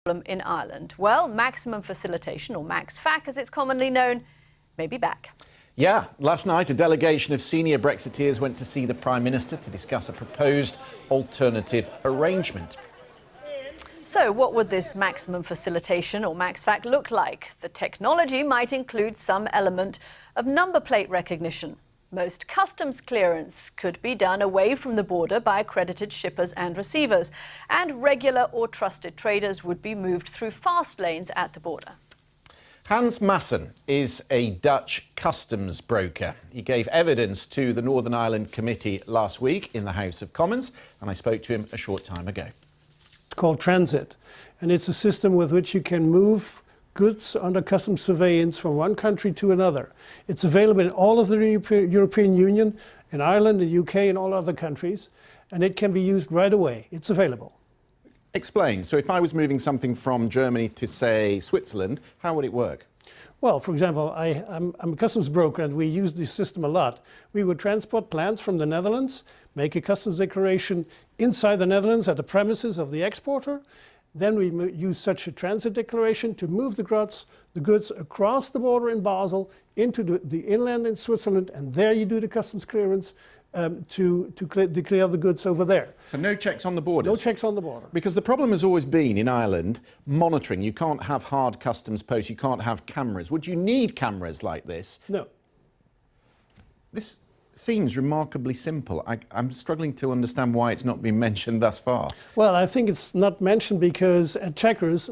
in Ireland? Well, maximum facilitation, or MaxFac as it's commonly known, may be back. Yeah, last night a delegation of senior Brexiteers went to see the Prime Minister to discuss a proposed alternative arrangement. So what would this maximum facilitation, or MaxFac, look like? The technology might include some element of number plate recognition. Most customs clearance could be done away from the border by accredited shippers and receivers, and regular or trusted traders would be moved through fast lanes at the border. Hans Maassen is a Dutch customs broker. He gave evidence to the Northern Ireland Committee last week in the House of Commons, and I spoke to him a short time ago. It's called transit, and it's a system with which you can move goods under customs surveillance from one country to another. It's available in all of the European Union, in Ireland, the UK, and all other countries, and it can be used right away. It's available. Explain. So if I was moving something from Germany to, say, Switzerland, how would it work? Well, for example, I'm a customs broker, and we use this system a lot. We would transport plants from the Netherlands, make a customs declaration inside the Netherlands at the premises of the exporter. Then we use such a transit declaration to move the goods across the border in Basel into the inland in Switzerland, and there you do the customs clearance to declare the goods over there. So no checks on the borders? No checks on the border. Because the problem has always been in Ireland, monitoring. You can't have hard customs posts, you can't have cameras. Would you need cameras like this? No. This seems remarkably simple. I'm struggling to understand why it's not been mentioned thus far. Well, I think it's not mentioned because at Chequers,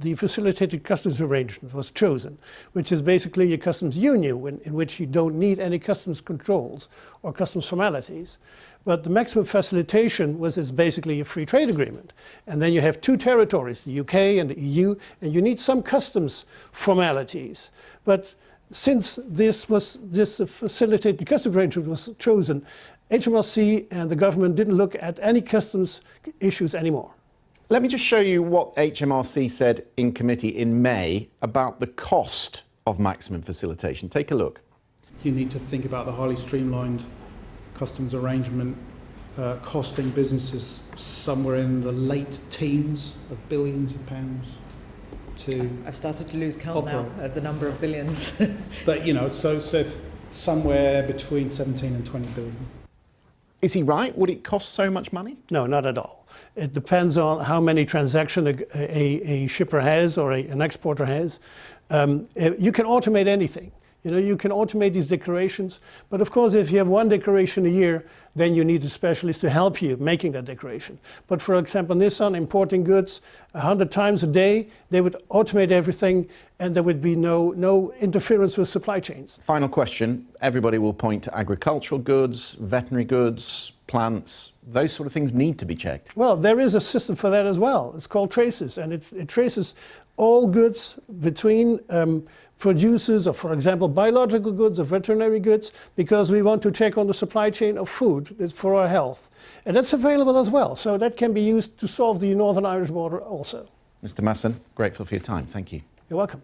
the facilitated customs arrangement was chosen, which is basically a customs union in which you don't need any customs controls or customs formalities. But the maximum facilitation is basically a free trade agreement. And then you have two territories, the UK and the EU, and you need some customs formalities. But since this facilitated customs arrangement was chosen, HMRC and the government didn't look at any customs issues anymore. Let me just show you what HMRC said in committee in May about the cost of maximum facilitation. Take a look. You need to think about the highly streamlined customs arrangement costing businesses somewhere in the late teens of billions of pounds. I've started to lose count now at the number of billions. But, you know, so somewhere between 17 and 20 billion. Is he right? Would it cost so much money? No, not at all. It depends on how many transactions a shipper has or an exporter has. You can automate anything. You know, you can automate these declarations, but of course if you have one declaration a year, then you need a specialist to help you making that declaration. But for example, Nissan importing goods 100 times a day, they would automate everything and there would be no interference with supply chains. Final question. Everybody will point to agricultural goods, veterinary goods, plants. Those sort of things need to be checked. Well, there is a system for that as well. It's called Traces, and it traces all goods between producers of, for example, biological goods or veterinary goods, because we want to check on the supply chain of food for our health. And that's available as well. So that can be used to solve the Northern Irish border also. Mr. Maassen, grateful for your time. Thank you. You're welcome.